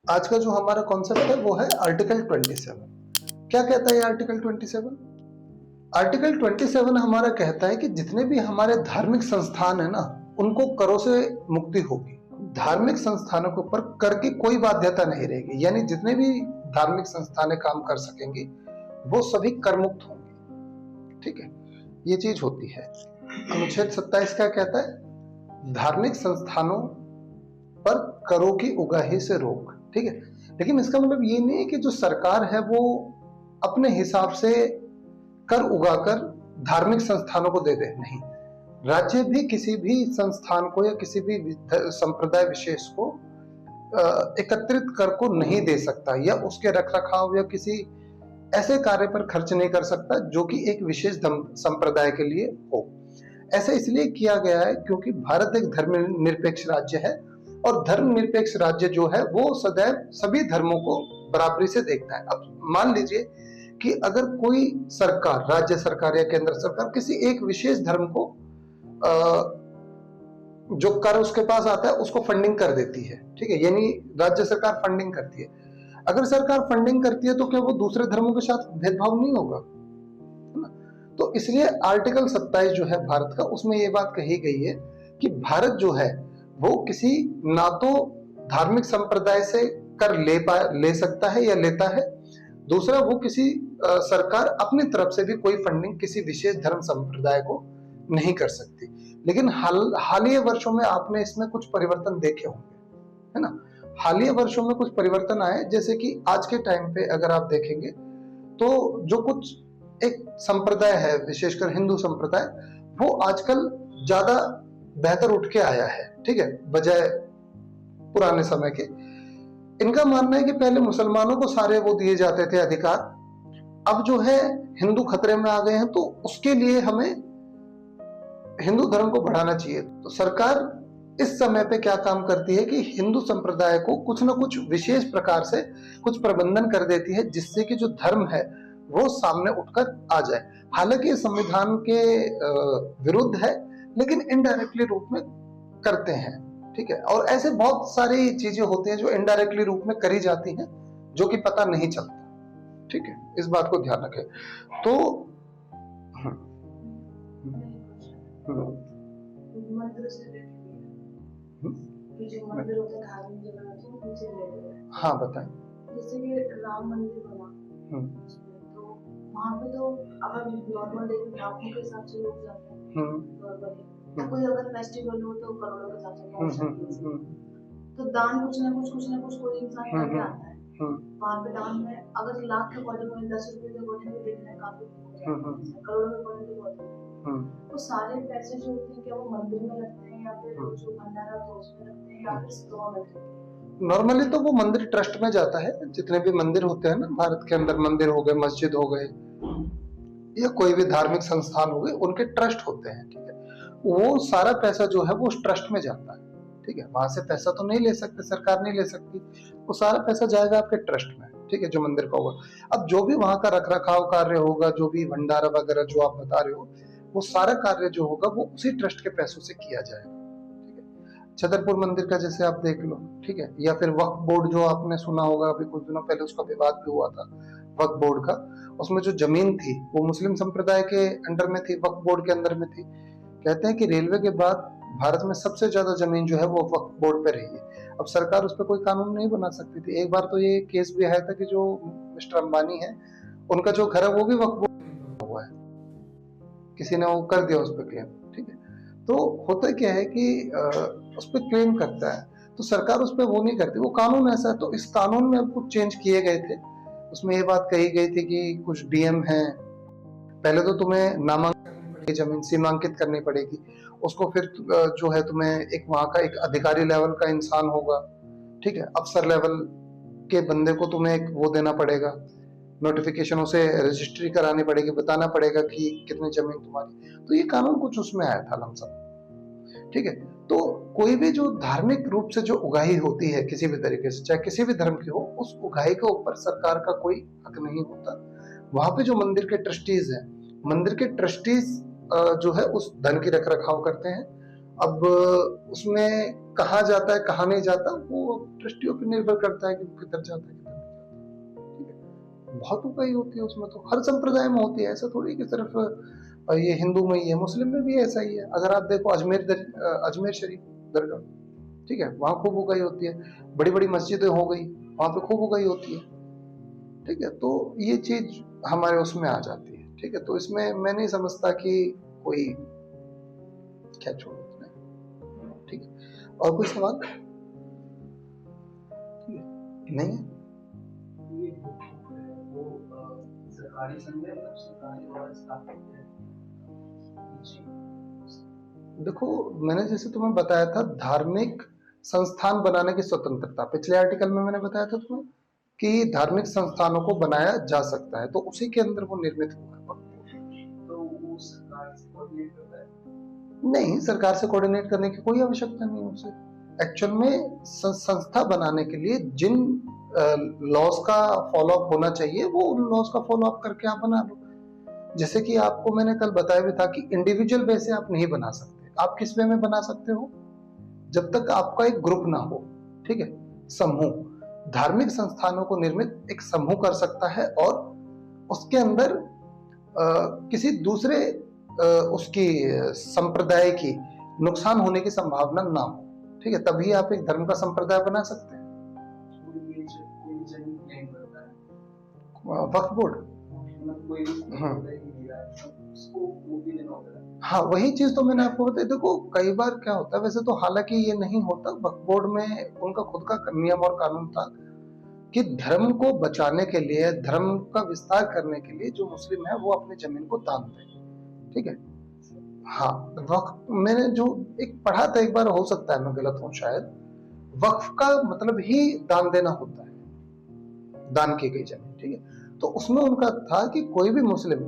आज का जो हमारा कॉन्सेप्ट है वो है आर्टिकल 27। क्या कहता है आर्टिकल 27? आर्टिकल 27 हमारा कहता है कि जितने भी हमारे धार्मिक संस्थान है ना, उनको करों से मुक्ति होगी। धार्मिक संस्थानों के ऊपर कर की कोई बाध्यता नहीं रहेगी, यानी जितने भी धार्मिक संस्थानें काम कर सकेंगी वो सभी कर मुक्त होंगे। ठीक है, ये चीज होती है। अनुच्छेद 27 क्या कहता है? धार्मिक संस्थानों पर करों की उगाही से रोक। ठीक है, लेकिन इसका मतलब ये नहीं है कि जो सरकार है वो अपने हिसाब से कर उगाकर धार्मिक संस्थानों को दे दे, नहीं। राज्य भी किसी भी संस्थान को या किसी भी संप्रदाय विशेष को एकत्रित कर को नहीं दे सकता, या उसके रखरखाव या किसी ऐसे कार्य पर खर्च नहीं कर सकता जो कि एक विशेष संप्रदाय के लिए हो। ऐसा इसलिए किया गया है क्योंकि भारत एक धर्मनिरपेक्ष राज्य है, और धर्मनिरपेक्ष राज्य जो है वो सदैव सभी धर्मों को बराबरी से देखता है। अब मान लीजिए कि अगर कोई सरकार, राज्य सरकार या केंद्र सरकार किसी एक विशेष धर्म को जो कर उसके पास आता है उसको फंडिंग कर देती है। ठीक है, यानी राज्य सरकार फंडिंग करती है। अगर सरकार फंडिंग करती है तो क्या वो दूसरे धर्मों के साथ भेदभाव नहीं होगा? है ना? तो इसलिए आर्टिकल 27 जो है भारत का, उसमें ये बात कही गई है कि भारत जो है वो किसी ना तो धार्मिक संप्रदाय से कर ले सकता है या लेता है, दूसरा वो किसी सरकार अपनी तरफ से भी कोई फंडिंग किसी विशेष धर्म संप्रदाय को नहीं कर सकती। लेकिन हालिया वर्षों में आपने इसमें कुछ परिवर्तन देखे होंगे, है ना? हालिया वर्षों में कुछ परिवर्तन आए, जैसे कि आज के टाइम पे अगर आप देखेंगे तो जो कुछ एक संप्रदाय है, विशेषकर हिंदू संप्रदाय, वो आजकल ज्यादा बेहतर उठ के आया है। ठीक है, बजाय पुराने समय के। इनका मानना है कि पहले मुसलमानों को सारे वो दिए जाते थे अधिकार, अब जो है हिंदू खतरे में आ गए हैं, तो उसके लिए हमें हिंदू धर्म को बढ़ाना चाहिए। तो सरकार इस समय पे क्या काम करती है कि हिंदू संप्रदाय को कुछ ना कुछ विशेष प्रकार से कुछ प्रबंधन कर देती है, जिससे कि जो धर्म है वो सामने उठकर आ जाए। हालांकि संविधान के विरुद्ध है, लेकिन इनडायरेक्टली रूप में करते हैं। ठीक है, और ऐसे बहुत सारी चीजें होती हैं जो इनडायरेक्टली रूप में करी जाती हैं, जो कि पता नहीं चलता। ठीक है, इस बात को ध्यान रखें। तो हाँ बताएं। जैसे कि राम मंदिर बना, तो वहाँ पे तो अगर नॉर्मल देखें लाखों के हिसाब से लोग जाते हैं नॉर्मली, कोई अगर फेस्टिवल हो तो करोड़ों के हिसाब से, तो दान कुछ ना कुछ कोई इंसान करके आता है। वहाँ पे दान में अगर लाख के अकॉर्डिंग में 10 रुपए के अकॉर्डिंग में देखना है, काफी करोड़ों के अकॉर्डिंग में बहुत है। तो सारे पैसे जो होते हैं क्या वो मंदिर में लगते हैं, या फिर जो भंडारा तो उसमें लगते हैं, या फिर स्टोर में लगते हैं? नॉर्मली तो वो मंदिर ट्रस्ट में जाता है। जितने भी मंदिर होते हैं ना भारत के अंदर, मंदिर हो गए, मस्जिद हो गए, या कोई भी धार्मिक संस्थान हो गए, उनके ट्रस्ट होते हैं। ठीक है, वो सारा पैसा जो है वो उस ट्रस्ट में जाता है। ठीक है, वहां से पैसा तो नहीं ले सकते, सरकार नहीं ले सकती, वो सारा पैसा जाएगा आपके ट्रस्ट में। ठीक है, जो मंदिर का होगा। अब जो भी वहां का रखरखाव कार्य होगा, जो भी भंडारा वगैरह जो आप बता रहे हो, वो सारा कार्य जो होगा वो उसी ट्रस्ट के पैसों से किया जाएगा। छतरपुर मंदिर का जैसे आप देख लो। ठीक है, या फिर वक्फ बोर्ड जो आपने सुना होगा, अभी कुछ दिनों पहले उसका विवाद भी हुआ था वक्फ बोर्ड का। उसमें जो जमीन थी वो मुस्लिम संप्रदाय के अंडर में थी, वक्फ बोर्ड के अंदर में थी। कहते हैं कि रेलवे के बाद भारत में सबसे ज्यादा जमीन जो है वो वक्फ बोर्ड पे रही है। अब सरकार उस पर कोई कानून नहीं बना सकती थी। एक बार तो ये केस भी आया था कि जो मिस्टर अंबानी है, उनका जो घर है वो भी वक्फ बोर्ड हुआ है, किसी ने वो कर दिया उस पर क्लेम। ठीक है, तो होता क्या है कि उस पर क्लेम करता है तो सरकार उस पर वो नहीं करती, वो कानून ऐसा है। तो इस कानून में अब कुछ चेंज किए गए थे। उसमें ये बात कही गई थी कि कुछ डीएम हैं, पहले तो तुम्हें नामांकन जमीन सीमांकित करनी पड़ेगी, उसको फिर जो है तुम्हें एक वहां का एक अधिकारी लेवल का इंसान होगा। ठीक है, अफसर लेवल के बंदे को तुम्हें एक वो देना पड़ेगा, नोटिफिकेशन, उसे रजिस्ट्री करानी पड़ेगी, बताना पड़ेगा कि कितनी जमीन तुम्हारी। तो ये कानून कुछ उसमें आया था लमसम। ठीक है, तो कोई भी जो धार्मिक रूप से जो उगाही होती है किसी भी तरीके से, चाहे किसी भी धर्म की हो, उस उगाही के ऊपर सरकार का कोई हक नहीं होता। वहां पे जो मंदिर के ट्रस्टीज हैं, मंदिर के ट्रस्टीज जो है उस धन की रख रखाव करते हैं, अब उसमें कहाँ जाता है कहाँ नहीं जाता वो ट्रस्टियों पर निर्भर करता है कि वो किधर जाता है किधर नहीं जाता। ठीक है, बहुत उपाय होती है उसमें, तो हर संप्रदाय में होती है, ऐसा थोड़ी कि सिर्फ ये हिंदू में ही है, मुस्लिम में भी ऐसा ही है। अगर आप देखो अजमेर शरीफ दरगाह, ठीक है, वहां खूब उगाई होती है, बड़ी बड़ी मस्जिदें हो गई वहां पे खूब उगाई होती है। ठीक है, तो ये चीज हमारे उसमें आ जाती है। ठीक है, तो इसमें मैं नहीं समझता कि कोई क्या छोड़ो उसमें। ठीक है, और कोई सवाल? ठीक है, नहीं है? ये वो सरकारी संघ है, मतलब सरकारी द्वारा स्थापित है। जी। देखो, मैंने जैसे तुम्हें बताया था धार्मिक संस्थान बनाने की स्वतंत्रता, पिछले आर्टिकल में मैंने बताया था तुम्हें कि धार्मिक संस्थानों को बनाया जा सकता है, तो उसी के अंदर वो निर्मित हुआ है वक्फ। तो वो सरकार से कोऑर्डिनेट करता है? नहीं, सरकार से कोऑर्डिनेट करने की कोई आवश्यकता नहीं है उसे। एक्चुअल में संस्था बनाने के लिए जिन लॉज का फॉलो अप होना चाहिए वो उन लॉज का फॉलो अप करके आप बना लो। जैसे कि आपको मैंने कल बताया भी था कि इंडिविजुअल वे से आप नहीं बना सकते। आप किस वे में बना सकते हो? जब तक आपका एक ग्रुप ना हो। ठीक है, समूह। धार्मिक संस्थानों को निर्मित एक समूह कर सकता है और उसके अंदर किसी दूसरे उसकी संप्रदाय की नुकसान होने की संभावना ना हो। ठीक है, तभी आप एक धर्म का संप्रदाय बना सकते हैं। वक्फ बोर्ड, हाँ, वही चीज तो मैंने आपको बताई। देखो, कई बार क्या होता है, वैसे तो हालांकि ये नहीं होता, वक्फ बोर्ड में उनका खुद का नियम और कानून था कि धर्म को बचाने के लिए, धर्म का विस्तार करने के लिए जो मुस्लिम है वो अपनी जमीन को दान दे। ठीक है, हाँ, वक्फ मैंने जो एक पढ़ा था एक बार, हो सकता है मैं गलत हूं शायद, वक्फ का मतलब ही दान देना होता है, दान की गई जमीन। ठीक है, तो उसमें उनका था कि कोई भी मुस्लिम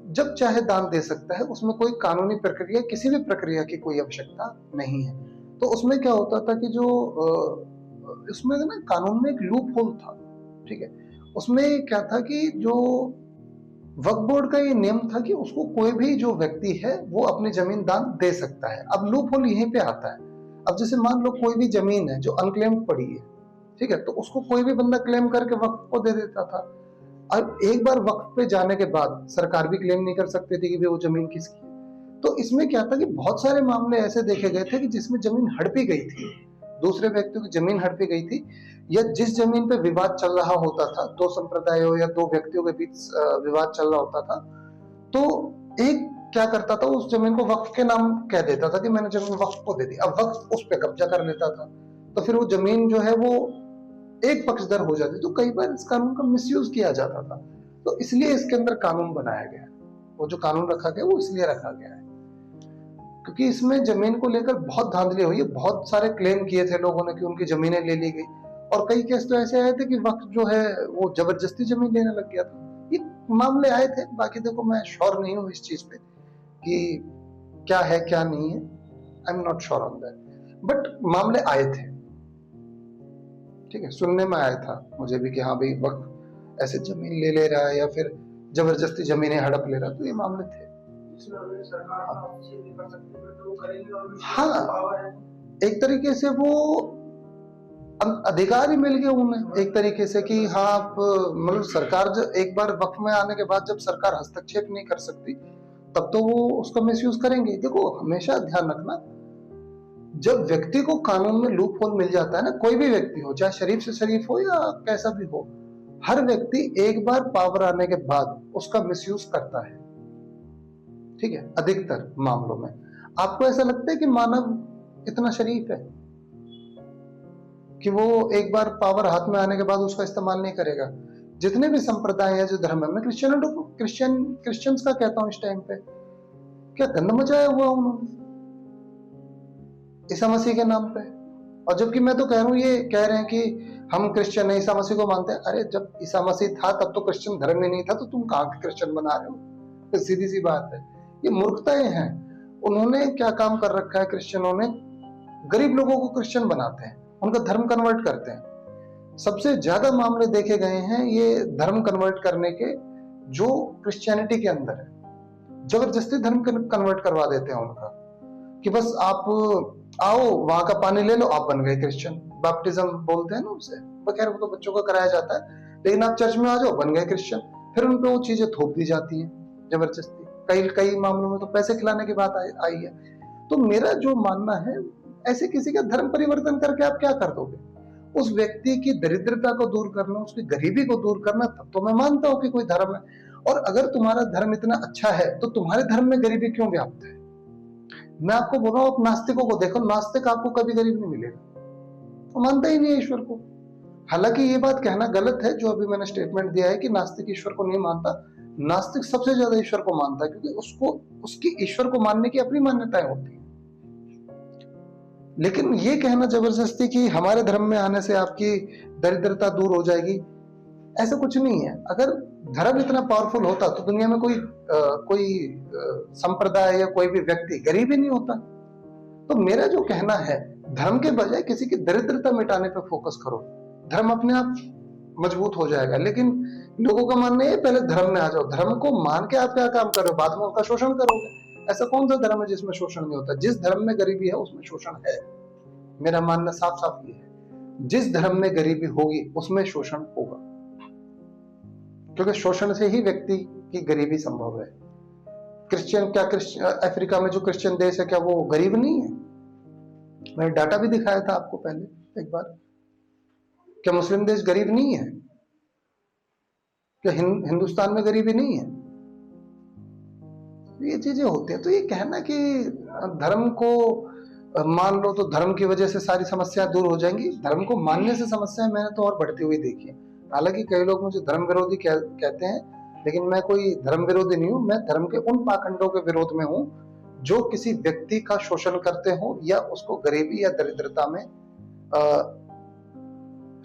जब चाहे दान दे सकता है, उसमें कोई कानूनी प्रक्रिया, किसी भी प्रक्रिया की कोई आवश्यकता नहीं है। तो उसमें क्या होता था कि जो उसमें ना कानून में एक लूप होल था। ठीक है, उसमें क्या था कि जो वक्फ बोर्ड का ये नियम था कि उसको कोई भी जो व्यक्ति है वो अपनी जमीन दान दे सकता है। अब लूप होल यहीं पे आता है। अब जैसे मान लो कोई भी जमीन है जो अनक्लेम्ड पड़ी है, ठीक है, तो उसको कोई भी बंदा क्लेम करके वक्फ को दे देता था। अब एक बार वक्फ पे जाने के बाद सरकार भी क्लेम नहीं कर सकती थी कि वो जमीन किसकी है। तो इसमें क्या था कि बहुत सारे मामले ऐसे देखे गए थे कि जिसमें जमीन हड़पी गई थी, दूसरे व्यक्तियों की जमीन हड़पी गई थी, या जिस जमीन पे विवाद चल रहा होता था, दो संप्रदायों या दो व्यक्तियों के बीच विवाद चल रहा होता था, तो एक क्या करता था, उस जमीन को वक्फ के नाम कह देता था कि मैंने जमीन वक्फ को दे दी। अब वक्फ उस पर कब्जा कर लेता था, तो फिर वो जमीन जो है वो एक पक्षधर हो जाती। तो कई बार इस कानून का मिसयूज किया जाता था, तो इसलिए इसके अंदर कानून बनाया गया। वो जो कानून रखा गया वो इसलिए रखा गया है क्योंकि इसमें जमीन को लेकर बहुत धांधली हुई है। बहुत सारे क्लेम किए थे लोगों ने कि उनकी जमीनें ले ली गई, और कई केस तो ऐसे आए थे कि वक्त जो है वो जबरदस्ती जमीन लेने लग गया था। ये मामले आए थे। बाकी देखो, मैं श्योर नहीं हूँ इस चीज पे कि क्या है क्या नहीं है, I am not sure on that, but मामले आए थे। ठीक है, सुनने में आया था मुझे भी कि हाँ भाई वक्त ऐसे जमीन ले रहा है या फिर जबरदस्ती जमीनें हड़प ले रहा, तो ये मामले थे। हाँ, एक तरीके से वो अधिकार ही मिल गया उन्हें एक तरीके से कि हाँ, आप मतलब सरकार एक बार वक्फ में आने के बाद जब सरकार हस्तक्षेप नहीं कर सकती तब तो वो उसका मिसयूज करेंगे। देखो, हमेशा ध्यान रखना, जब व्यक्ति को कानून में लूप होल मिल जाता है ना, कोई भी व्यक्ति हो, चाहे शरीफ से शरीफ हो या कैसा भी हो, हर व्यक्ति एक बार पावर आने के बाद उसका मिसयूज करता है। ठीक है, अधिकतर मामलों में। आपको ऐसा लगता है कि मानव इतना शरीफ है कि वो एक बार पावर हाथ में आने के बाद उसका इस्तेमाल नहीं करेगा? जितने भी संप्रदाय है, जो धर्म है, मैं क्रिश्चियंस का कहता हूं इस टाइम पे, क्या गंद मचाया हुआ उन्होंने ईसा मसीह के नाम पे। और जबकि मैं तो कह रहा हूं, ये कह रहे हैं कि हम क्रिश्चियन है, ईसा मसीह को मानते हैं। अरे, जब ईसा मसीह था तब तो क्रिश्चियन धर्म ही नहीं था, तो तुम कहां के क्रिश्चियन बना रहे हो? तो सीधी सी बात है, ये मूर्खताएं हैं। उन्होंने क्या काम कर रखा है, क्रिश्चियनों ने गरीब लोगों को क्रिश्चियन बनाते हैं, उनका धर्म कन्वर्ट करते हैं। सबसे ज्यादा मामले देखे गए हैं ये धर्म कन्वर्ट करने के, जो क्रिश्चियनिटी के अंदर है, जबरदस्ती धर्म कन्वर्ट करवा देते हैं उनका। कि बस आप आओ वहां का पानी ले लो, आप बन गए क्रिश्चियन। बैप्टिज्म बोलते हैं ना उसे, खैर वो तो बच्चों को कराया जाता है, लेकिन आप चर्च में आ जाओ, बन गए क्रिश्चियन। फिर उन पे वो चीजें थोप दी जाती हैं जबरदस्ती। कई कई मामलों में तो पैसे खिलाने की बात आई है। तो मेरा जो मानना है, ऐसे किसी का धर्म परिवर्तन करके आप क्या कर दोगे? उस व्यक्ति की दरिद्रता को दूर करना, उसकी गरीबी को दूर करना, तब तो मैं मानता हूं कि कोई धर्म है। और अगर तुम्हारा धर्म इतना अच्छा है तो तुम्हारे धर्म में गरीबी क्यों व्याप्त है? मैं आपको बोल रहा हूं, आप नास्तिकों को देखो, नास्तिक आपको कभी गरीब नहीं मिलेगा, वो मानता ही नहीं है ईश्वर को। हालांकि ये बात कहना गलत है, जो अभी मैंने स्टेटमेंट दिया है कि नास्तिक ईश्वर को नहीं मानता। नास्तिक सबसे ज्यादा ईश्वर को मानता है, क्योंकि उसको उसकी ईश्वर को मानने की अपनी मान्यताएं होती हैं। लेकिन ये कहना जबरदस्ती कि हमारे धर्म में आने से आपकी दरिद्रता दूर हो जाएगी, ऐसा कुछ नहीं है। अगर धर्म इतना पावरफुल होता तो दुनिया में कोई संप्रदाय या कोई भी व्यक्ति गरीब ही नहीं होता। तो मेरा जो कहना है, धर्म के बजाय किसी की दरिद्रता मिटाने पर फोकस करो, धर्म अपने आप मजबूत हो जाएगा। लेकिन लोगों का मानना है पहले धर्म में आ जाओ, धर्म को मान के आप क्या काम कर रहे हो, बाद में उसका शोषण करोगे। ऐसा कौन सा धर्म है जिसमें शोषण नहीं होता? जिस धर्म में गरीबी है उसमें शोषण है। मेरा मानना साफ साफ ये है, जिस धर्म में गरीबी होगी उसमें शोषण होगा, क्योंकि शोषण से ही व्यक्ति की गरीबी संभव है। क्रिश्चियन अफ्रीका में जो क्रिश्चियन देश है, क्या वो गरीब नहीं है? मैंने डाटा भी दिखाया था आपको पहले एक बार। क्या मुस्लिम देश गरीब नहीं है? क्या हिंदुस्तान में गरीबी नहीं है? ये चीजें होती है। तो ये कहना कि धर्म को मान लो तो धर्म की वजह से सारी समस्याएं दूर हो जाएंगी, धर्म को मानने से समस्याएं मैंने तो और बढ़ती हुई देखी है। हालांकि कई लोग मुझे धर्म विरोधी कहते हैं, लेकिन मैं कोई धर्म विरोधी नहीं हूं। मैं धर्म के उन पाखंडों के विरोध में हूं जो किसी व्यक्ति का शोषण करते हो या उसको गरीबी या दरिद्रता में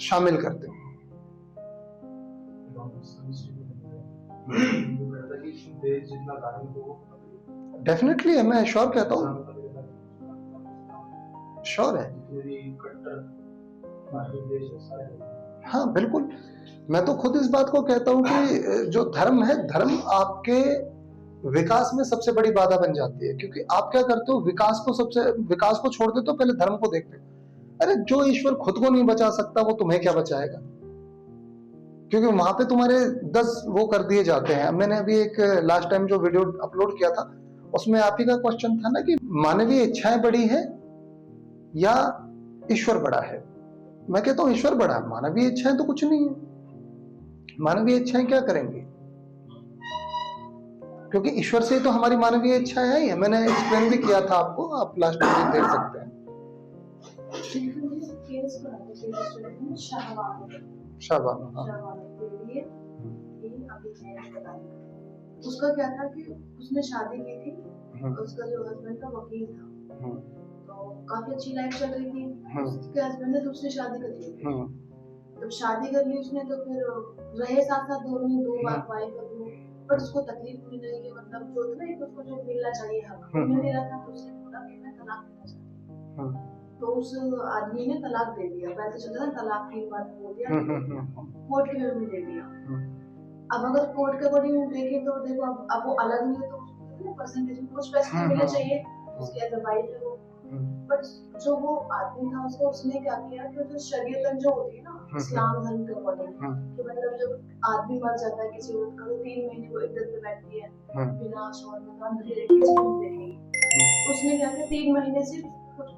शामिल करते हो। डेफिनेटली है, मैं श्योर कहता हूँ, श्योर है। हाँ बिल्कुल, मैं तो खुद इस बात को कहता हूँ कि जो धर्म है, धर्म आपके विकास में सबसे बड़ी बाधा बन जाती है। क्योंकि आप क्या करते हो, विकास को छोड़ देते हो, पहले धर्म को देखते हो। अरे जो ईश्वर खुद को नहीं बचा सकता वो तुम्हें क्या बचाएगा? क्योंकि वहां पे तुम्हारे 10 वो कर दिए जाते हैं। मैंने अभी एक लास्ट टाइम जो वीडियो अपलोड किया था, उसमें आप ही का क्वेश्चन था ना कि मानवीय इच्छाएं बड़ी है या ईश्वर बड़ा है। मैं कहता हूं ईश्वर बड़ा है, मानवीय इच्छाएं तो कुछ नहीं है। मानवीय इच्छाएं क्या करेंगी? क्योंकि ईश्वर से तो हमारी मानवीय इच्छाएं आई है। मैंने एक्सप्लेन भी किया था आपको, आप लास्ट वीडियो देख सकते हैं। उसका क्या था कि उसने शादी की थी, उसका जो हस्बैंड था वकील था, तो काफी अच्छी लाइफ चल रही थी। उसके हस्बैंड ने दूसरी शादी कर ली। जब शादी कर ली उसने, तो फिर रहे साथ साथ दोनों ही, 2 बार वाइफ और 2, पर उसको तकलीफ हुई नहीं कि मतलब जो था ना, उसको जो मिलना चाहिए हक मिल नहीं रहा था, तो उसने बोला कि मैं तलाक देना चाहती हूँ। तो उस आदमी ने तलाक दे दिया। पहले चलता था तलाक की बात बोल दिया, कोर्ट के में दे दिया। अब अगर कोर्ट के अकॉर्डिंग देखें तो देखो, अब वो अलग नहीं है तो उसको परसेंटेज में कुछ पैसे मिलने चाहिए, उसके एज अ वाइफ है वो। बट जो वो आदमी था उसने क्या किया कि जो शरीयतन जो होती है ना, इस्लाम धर्म के अकॉर्डिंग, कि मतलब जब आदमी मर जाता है किसी औरत का, तो 3 महीने वो इद्दत पे बैठती है बिना शौहर में, अंधेरे की चीज देखेगी। उसने क्या किया, 3 महीने सिर्फ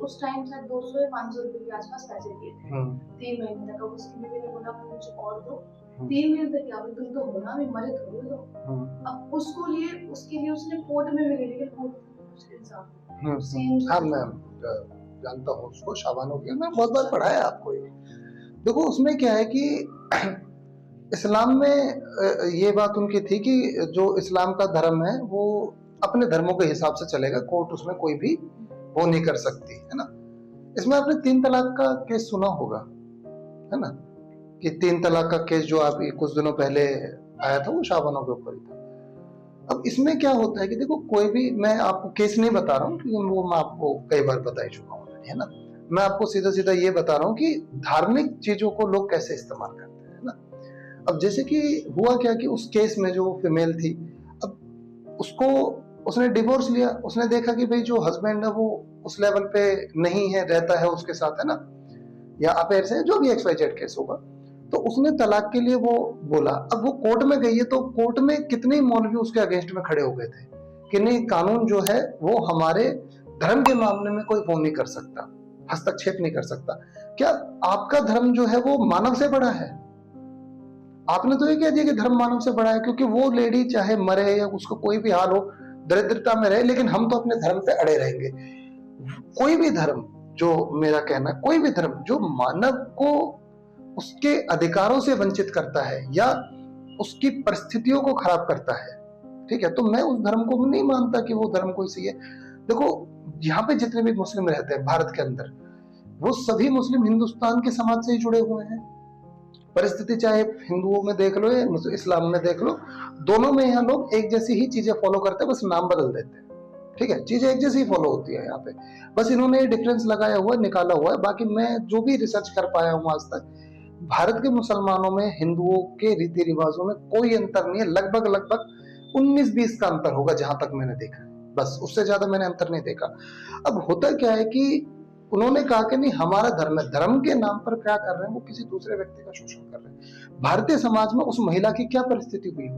उस टाइम शायद 200 या 500 रुपए के आसपास पैसे दिए थे 3 महीने तक। उसकी बीवी ने बोला मुझे और दो। 3 महीने तक क्या, तुम तो होना भी मरे थोड़ी हो। अब उसके लिए उसने कोर्ट में भी गई, लेकिन कोर्ट इंसाफ हाँ मैं जानता हूँ उसको, शाबानो की मैं बहुत बार पढ़ा है आपको। देखो उसमें क्या है कि इस्लाम में ये बात उनकी थी कि जो इस्लाम का धर्म है वो अपने धर्मों के हिसाब से चलेगा, कोर्ट उसमें कोई भी वो नहीं कर सकती, है ना। इसमें आपने 3 तलाक का केस सुना होगा, है ना, कि 3 तलाक का केस जो आप कुछ दिनों पहले आया था वो शाबानो के ऊपर ही था। अब इसमें क्या होता है कि देखो, कोई भी, मैं आपको केस नहीं बता रहा हूँ क्योंकि वो मैं आपको कई बार बता ही चुका हूँ, है ना। मैं आपको सीधा सीधा ये बता रहा हूँ कि धार्मिक चीजों को लोग कैसे इस्तेमाल करते हैं, है ना। अब जैसे कि हुआ क्या कि उस केस में जो फीमेल थी, अब उसको उसने डिवोर्स लिया, उसने देखा कि भाई जो हस्बैंड है वो उस लेवल पे नहीं है, रहता है उसके साथ, है ना, या अफेयर से जो भी XYZ केस होगा, तो उसने तलाक के लिए वो बोला। अब वो कोर्ट में गई है, तो कोर्ट में कितने मौलवी उसके अगेंस्ट में खड़े हो गए थे कि नहीं, कानून जो है वो हमारे धर्म के मामले में कोई वो नहीं कर सकता, हस्तक्षेप नहीं कर सकता। क्या आपका धर्म जो है वो मानव से बड़ा है? आपने तो ये कह दिया कि धर्म मानव से बड़ा है, क्योंकि वो लेडी चाहे मरे या उसको कोई भी हाल हो, दरिद्रता में रहे, लेकिन हम तो अपने धर्म पे अड़े रहेंगे। कोई भी धर्म, जो मेरा कहना है, कोई भी धर्म जो मानव को उसके अधिकारों से वंचित करता है या उसकी परिस्थितियों को खराब करता है, ठीक है, तो मैं उस धर्म को नहीं मानता कि वो धर्म कोई सही है। देखो, यहाँ पे जितने भी मुस्लिम रहते हैं भारत के अंदर, वो सभी मुस्लिम हिंदुस्तान के समाज से ही जुड़े हुए हैं। परिस्थिति चाहे हिंदुओं में देख लो या इस्लाम में देख लो, दोनों में यहाँ लोग एक जैसी ही चीजें फॉलो करते हैं, बस नाम बदल देते हैं, ठीक है, चीजें एक जैसी ही फॉलो होती है यहाँ पे, बस इन्होंने ये डिफरेंस लगाया हुआ, निकाला हुआ है। बाकी मैं जो भी रिसर्च कर पाया हूँ आज तक, भारत के मुसलमानों में हिंदुओं के रीति रिवाजों में कोई अंतर नहीं है। लगभग लगभग 19-20 का अंतर होगा जहां तक मैंने देखा है, बस उससे ज्यादा मैंने अंतर नहीं देखा। अब होता क्या है कि उन्होंने कहा कि नहीं, हमारा धर्म है, धर्म के नाम पर क्या कर रहे हैं, वो किसी दूसरे व्यक्ति का शोषण कर रहे हैं। भारतीय समाज में उस महिला की क्या परिस्थिति हुई?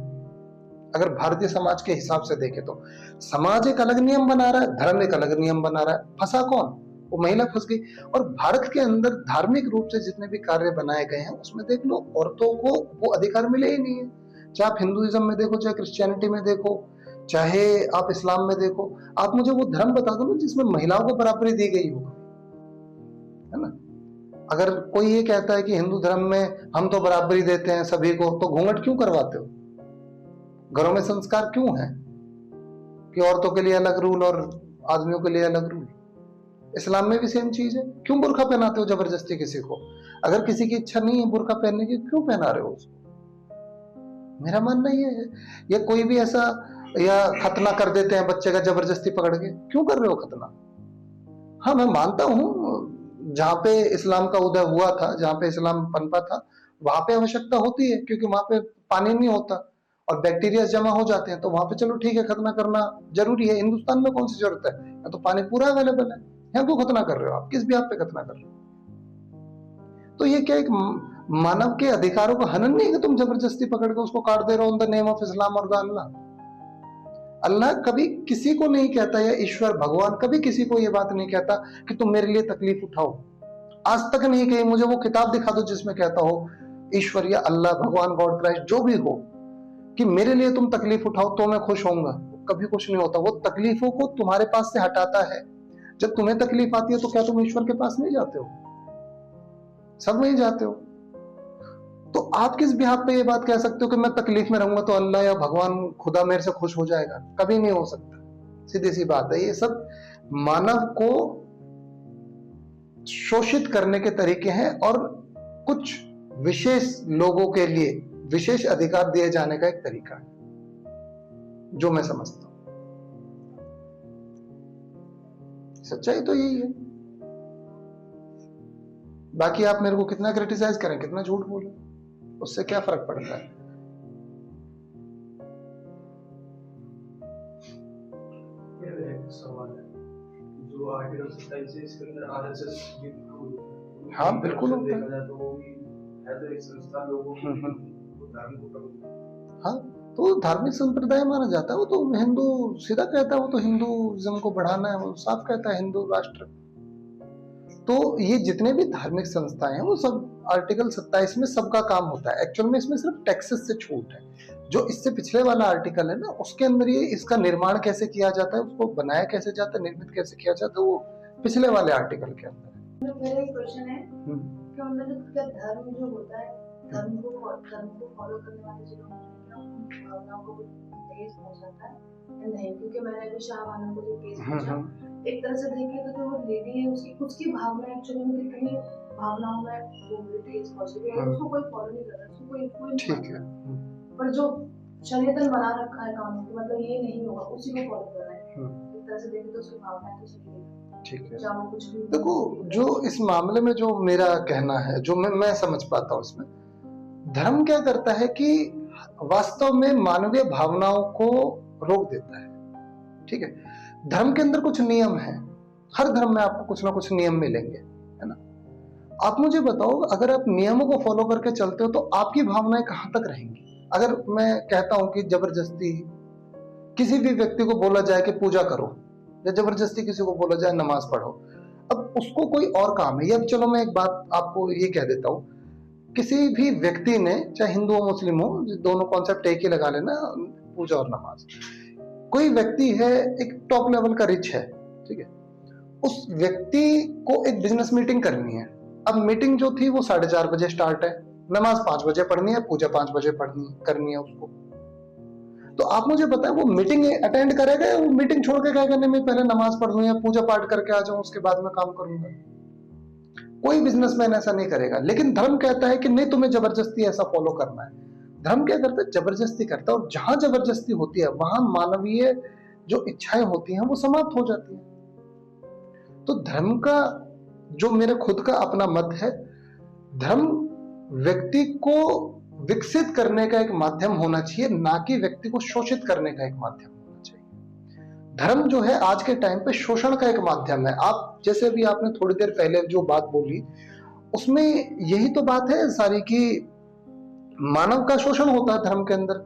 अगर भारतीय समाज के हिसाब से देखें तो समाज एक अलग नियम बना रहा है, धर्म एक अलग नियम बना रहा है, फंसा कौन? वो महिला फंस गई। और भारत के अंदर धार्मिक रूप से जितने भी कार्य बनाए गए हैं उसमें देख लो, औरतों को वो अधिकार मिले ही नहीं है। चाहे आप हिंदुइज्म में देखो, चाहे क्रिश्चियनिटी में देखो, चाहे आप इस्लाम में देखो, आप मुझे वो धर्म बता दो ना जिसमें महिलाओं को बराबरी दी गई हो, है ना। अगर कोई ये कहता है कि हिंदू धर्म में हम तो बराबरी देते हैं सभी को, तो घूंघट क्यों करवाते हो? घरों में संस्कार क्यों है कि औरतों के लिए अलग रूल और आदमियों के लिए अलग रूल? इस्लाम में भी सेम चीज है। क्यों बुर्का पहनाते हो जबरदस्ती किसी को? अगर किसी की इच्छा नहीं है बुर्का पहनने की, क्यों पहना रहे हो उसको? मेरा मानना ये है। या कोई भी ऐसा, या खतना कर देते हैं बच्चे का जबरदस्ती पकड़ के, क्यों कर रहे हो खतना? हाँ, मैं मानता हूँ जहां पे इस्लाम का उदय हुआ था, जहां पे इस्लाम पनपा था, वहां पे आवश्यकता होती है, क्योंकि वहां पे पानी नहीं होता और बैक्टीरिया जमा हो जाते हैं, तो वहां पे चलो ठीक है, खतना करना जरूरी है। हिंदुस्तान में कौन सी जरूरत है? या तो पानी पूरा अवेलेबल है, यहाँ क्यों खतना कर रहे हो आप? किस भी आप पे खतना कर रहे हो? तो ये क्या एक मानव के अधिकारों का हनन नहीं है कि तुम जबरदस्ती पकड़ के उसको काट दे रहे हो in the name of Islam और अल्लाह? अल्लाह कभी किसी को नहीं कहता, या ईश्वर भगवान कभी किसी को ये बात नहीं कहता कि तुम मेरे लिए तकलीफ उठाओ। आज तक नहीं कही। मुझे वो किताब दिखा दो जिसमें कहता हो ईश्वर या अल्लाह, भगवान, गॉड क्राइस्ट, जो भी हो, कि मेरे लिए तुम तकलीफ उठाओ तो मैं खुश होऊंगा। कभी कुछ नहीं होता। वो तकलीफों को तुम्हारे पास से हटाता है। जब तुम्हें तकलीफ आती है तो क्या तुम ईश्वर के पास नहीं जाते हो? सब वहीं जाते हो। तो आप किस बिहाफ पे ये बात कह सकते हो कि मैं तकलीफ में रहूंगा तो अल्लाह या भगवान खुदा मेरे से खुश हो जाएगा? कभी नहीं हो सकता। सीधी सी बात है। ये सब मानव को शोषित करने के तरीके हैं और कुछ विशेष लोगों के लिए विशेष अधिकार दिए जाने का एक तरीका है, जो मैं समझता हूं। सच्चाई तो यही है। बाकी आप मेरे को कितना क्रिटिसाइज करें, कितना झूठ बोलें, उससे क्या फर्क पड़ता है? सवाल है जो आर्टिकल 27 है, इसके अंदर आरएसएस हाँ बिल्कुल होता देखा जाए तो वो भी है तो एक संस्था लोगों को धर्म को, हाँ, तो धार्मिक संप्रदाय माना जाता है। वो तो हिंदू सीधा कहता है, वो तो हिंदुइज्म को बढ़ाना है, वो साफ कहता है हिंदू राष्ट्र। तो ये जितने भी धार्मिक संस्थाएं हैं वो सब आर्टिकल 27 में सबका काम होता है। एक्चुअल में इसमें सिर्फ टैक्सेस से छूट है। जो इससे पिछले वाला आर्टिकल है ना, उसके अंदर ये इसका निर्माण कैसे किया जाता है, उसको बनाया कैसे जाता है, निर्मित कैसे किया जाता है, वो पिछले वाले आर्टिकल के अंदर है। मेरा एक क्वेश्चन है कि मतलब क्या धर्म जो होता है, धर्म को फॉलो करने वाले जो लोग होते हैं उनकी भावनाओं को ठेस पहुंचाता है या नहीं? क्योंकि मैंने अभी शाहबानो को जो केस पूछा, एक तरह से देखें तो जो वो लेडी है उसकी खुद की भावना एक्चुअली में कितनी भावनाओं में वो ठेस पहुंचती है, उसको कोई फॉलो नहीं कर रहा, उसको कोई इन्फ्लुएंस, ठीक है, पर जो शरीयतन बना रखा है कानून, मतलब ये नहीं होगा, उसी को फॉलो करना है। एक तरह से देखें तो उसकी भावनाएं तो सही है। ठीक है, कुछ भी देखो, जो इस मामले में जो मेरा कहना है, जो मैं समझ पाता हूँ इसमें, धर्म क्या करता है कि वास्तव में मानवीय भावनाओं को रोक देता है। ठीक है। धर्म के अंदर कुछ नियम है, हर धर्म में आपको कुछ ना कुछ नियम मिलेंगे, है ना। आप मुझे बताओ, अगर आप नियमों को फॉलो करके चलते हो तो आपकी भावनाएं कहां तक रहेंगी। अगर मैं कहता हूं कि जबरदस्ती किसी भी व्यक्ति को बोला जाए कि पूजा करो, या जबरदस्ती किसी को बोला जाए नमाज पढ़ो, अब उसको कोई और काम है। या चलो मैं एक बात आपको ये कह देता हूं, किसी भी व्यक्ति ने, चाहे हिंदू हो मुस्लिम हो, दोनों कॉन्सेप्ट एक ही लगा लेना, पूजा और नमाज। कोई व्यक्ति है, एक टॉप लेवल का रिच है, ठीक है, उस व्यक्ति को एक बिजनेस मीटिंग करनी है। अब मीटिंग जो थी वो 4:30 बजे स्टार्ट है, नमाज 5 बजे पढ़नी है, पूजा 5 बजे करनी है उसको। तो आप मुझे बताएं, वो मीटिंग अटेंड करेगा या वो मीटिंग छोड़ के क्या करने में पहले नमाज पढ़ लूं या पूजा पाठ करके आ जाऊं, उसके बाद में काम करूंगा। कोई बिजनेसमैन ऐसा नहीं करेगा। लेकिन धर्म कहता है कि नहीं, तुम्हें जबरदस्ती ऐसा फॉलो करना है। धर्म क्या करता है, जबरदस्ती करता है, और जहां जबरदस्ती होती है वहां मानवीय जो इच्छाएं होती हैं वो समाप्त हो जाती हैं। तो धर्म का जो मेरे खुद का अपना मत है, धर्म व्यक्ति को विकसित करने का एक माध्यम होना चाहिए, ना कि व्यक्ति को शोषित करने का एक माध्यम होना चाहिए। धर्म जो है आज के टाइम पे शोषण का एक माध्यम है। आप जैसे भी आपने थोड़ी देर पहले जो बात बोली, उसमें यही तो बात है सारी कि मानव का शोषण होता है धर्म के अंदर,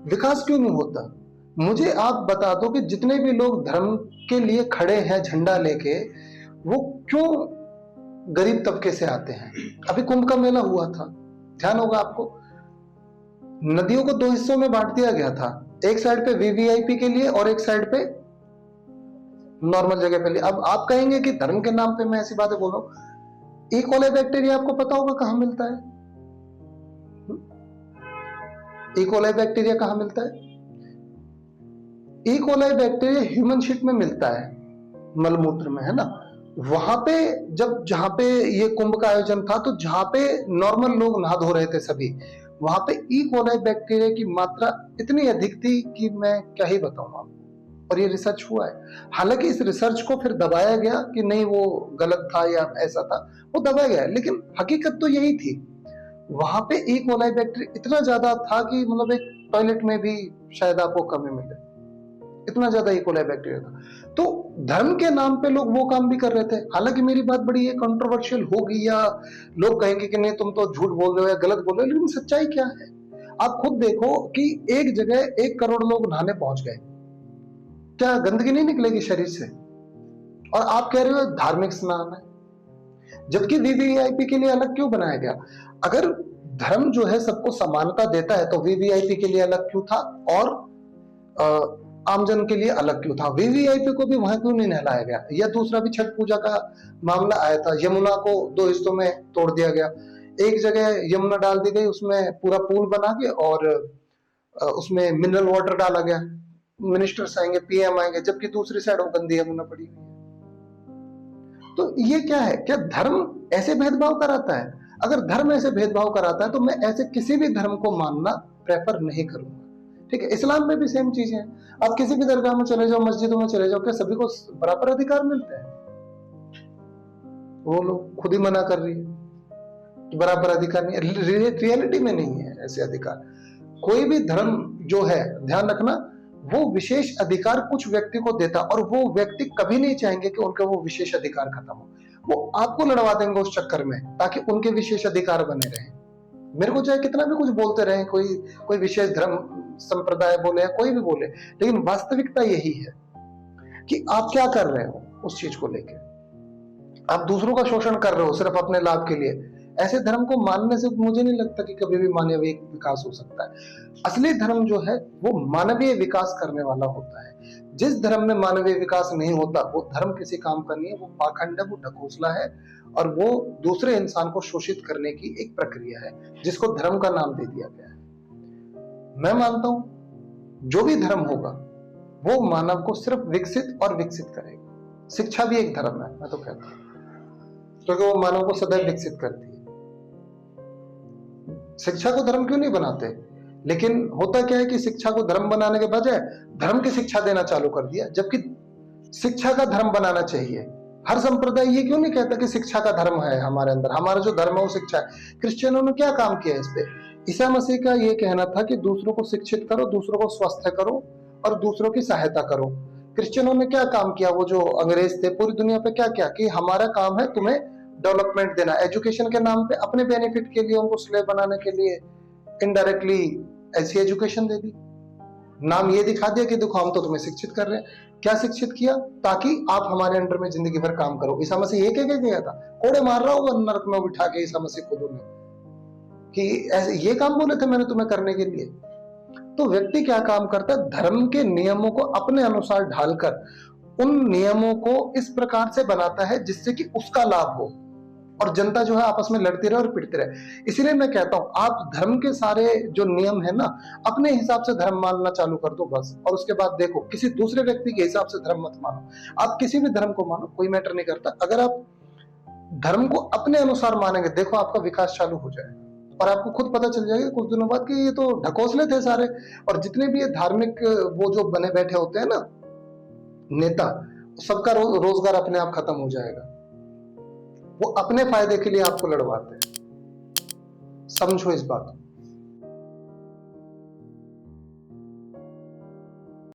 विकास क्यों नहीं होता। मुझे आप बता दो कि जितने भी लोग धर्म के लिए खड़े हैं झंडा लेके, वो क्यों गरीब तबके से आते हैं। अभी कुंभ का मेला हुआ था, ध्यान होगा आपको, नदियों को 2 हिस्सों में बांट दिया गया था, एक साइड पे वीवीआईपी के लिए और एक साइड पे नॉर्मल जगह पे लिए। अब आप कहेंगे कि धर्म के नाम पे मैं ऐसी बातें बोल रहा हूं। ई कोलाई बैक्टीरिया आपको पता होगा कहां मिलता है? ई कोलाई बैक्टीरिया कहां मिलता है? E coli bacteria human shit में मिलता है, मलमूत्र में, है ना। वहां पे जहां पे ये कुंभ का आयोजन था, तो जहां पे नॉर्मल लोग नहा धो रहे थे सभी, वहां पे ई कोलाई बैक्टीरिया की मात्रा इतनी अधिक थी कि मैं क्या ही बताऊं आपको। और ये रिसर्च हुआ है। हालांकि इस रिसर्च को फिर दबाया गया कि नहीं वो गलत था या ऐसा था, वो दबाया गया, लेकिन हकीकत तो यही थी। वहां पे ई कोलाई बैक्टीरिया इतना ज्यादा था कि मतलब एक टॉयलेट में भी शायद आपको कमी मिले, इतना ज्यादा ई कोलाई बैक्टीरिया था। तो धर्म के नाम पे लोग वो काम भी कर रहे थे। हालांकि मेरी बात बड़ी कंट्रोवर्शियल होगी या लोग कहेंगे कि नहीं तुम तो झूठ बोल रहे हो या गलत बोल रहे हो, लेकिन सच्चाई क्या है आप खुद देखो कि एक जगह 1 करोड़ लोग नहाने पहुंच गए, क्या गंदगी नहीं निकलेगी शरीर से? और आप कह रहे हो धार्मिक स्नान है, जबकि वीवीआईपी के लिए अलग क्यों बनाया गया? अगर धर्म जो है सबको समानता देता है तो वीवीआईपी के लिए अलग क्यों था और आमजन के लिए अलग क्यों था? वीवीआईपी को भी वहां क्यों नहीं नहलाया गया? या दूसरा भी छठ पूजा का मामला आया था, यमुना को 2 हिस्सों में तोड़ दिया गया। एक जगह यमुना डाल दी गई, उसमें पूरा पुल बना के और उसमें मिनरल वाटर डाला गया, मिनिस्टर्स आएंगे, पीएम आएंगे, जबकि दूसरी साइड वो गंदी यमुना पड़ी हुई है। तो ये क्या है? क्या धर्म ऐसे भेदभाव कराता है? अगर धर्म ऐसे भेदभाव कराता है तो मैं ऐसे किसी भी धर्म को मानना प्रेफर नहीं करूंगा। ठीक है, इस्लाम में भी सेम चीज है। आप किसी भी दरगाह में चले जाओ, मस्जिदों में चले जाओ, क्या सभी को बराबर अधिकार मिलते हैं? वो लोग खुद ही मना कर रही है कि बराबर अधिकार नहीं है। रियलिटी में नहीं है ऐसे अधिकार। कोई भी धर्म जो है, ध्यान रखना, वो विशेष अधिकार कुछ व्यक्ति को देता, और वो व्यक्ति कभी नहीं चाहेंगे कि उनका वो विशेष अधिकार खत्म हो। वो आपको लड़वा देंगे उस चक्कर में ताकि उनके विशेष अधिकार बने रहें। मेरे को चाहे कितना भी कुछ बोलते रहे, कोई विशेष धर्म संप्रदाय बोले या कोई भी बोले, लेकिन वास्तविकता यही है कि आप क्या कर रहे हो उस चीज को लेके। आप दूसरों का शोषण कर रहे हो सिर्फ अपने लाभ के लिए। ऐसे धर्म को मानने से मुझे नहीं लगता कि कभी भी मानवीय विकास हो सकता है। असली धर्म जो है वो मानवीय विकास करने वाला होता है। जिस धर्म में मानवीय विकास नहीं होता वो धर्म किसी काम का नहीं है, वो पाखंड है, वो ढकोसला है, और वो दूसरे इंसान को शोषित करने की एक प्रक्रिया है जिसको धर्म का नाम दे दिया गया है। मैं मानता हूं जो भी धर्म होगा वो मानव को सिर्फ विकसित और विकसित करेगा। शिक्षा भी एक धर्म है, मैं तो कहता हूं, क्योंकि वो मानव को सदैव विकसित करती है। शिक्षा को धर्म क्यों नहीं बनाते? लेकिन होता क्या है कि शिक्षा को धर्म बनाने के बजाय धर्म की शिक्षा देना चालू कर दिया, जबकि शिक्षा का धर्म बनाना चाहिए। हर संप्रदाय ये क्यों नहीं कहता कि शिक्षा का धर्म है हमारे अंदर, हमारा जो धर्म है वो शिक्षा है। क्रिश्चियनों ने क्या काम किया इस पे? ईसा मसीह का ये कहना था कि दूसरों को शिक्षित करो, दूसरों को स्वस्थ करो और दूसरों की सहायता करो। क्रिश्चियनों ने क्या काम किया, वो जो अंग्रेज थे पूरी दुनिया पे क्या किया कि हमारा काम है तुम्हें डेवलपमेंट देना, एजुकेशन के नाम पे अपने बेनिफिट के लिए उनको स्लेव बनाने के लिए इनडायरेक्टली ऐसी एजुकेशन दे दी, नाम ये दिखा दिया कि देखो हम तो तुम्हें शिक्षित कर रहे हैं। क्या शिक्षित किया? ताकि आप हमारे अंडर में जिंदगी भर काम करो। ईसा मसीह ये कह के गया था, कोड़े मार रहा होगा नरक में बिठा के ईसा मसीह खुद उन्हें, कि ऐसे ये काम बोले थे मैंने तुम्हें करने के लिए। तो व्यक्ति क्या काम करता है, धर्म के नियमों को अपने अनुसार ढालकर उन नियमों को इस प्रकार से बनाता है जिससे कि उसका लाभ हो और जनता जो है आपस में लड़ती रहे और पिटती रहे। इसीलिए मैं कहता हूं आप धर्म के सारे जो नियम है ना अपने हिसाब से धर्म मानना चालू कर दो बस, और उसके बाद देखो किसी दूसरे व्यक्ति के हिसाब से धर्म मत मानो। आप किसी भी धर्म को मानो, कोई मैटर नहीं करता। अगर आप धर्म को अपने अनुसार मानेंगे, देखो आपका विकास चालू हो जाएगा और आपको खुद पता चल जाएगा कुछ दिनों बाद कि ये तो ढकोसले थे सारे। और जितने भी ये धार्मिक वो जो बने बैठे होते हैं ना नेता, सबका रोजगार अपने आप खत्म हो जाएगा। वो अपने फायदे के लिए आपको लड़वाते हैं, समझो इस बात को।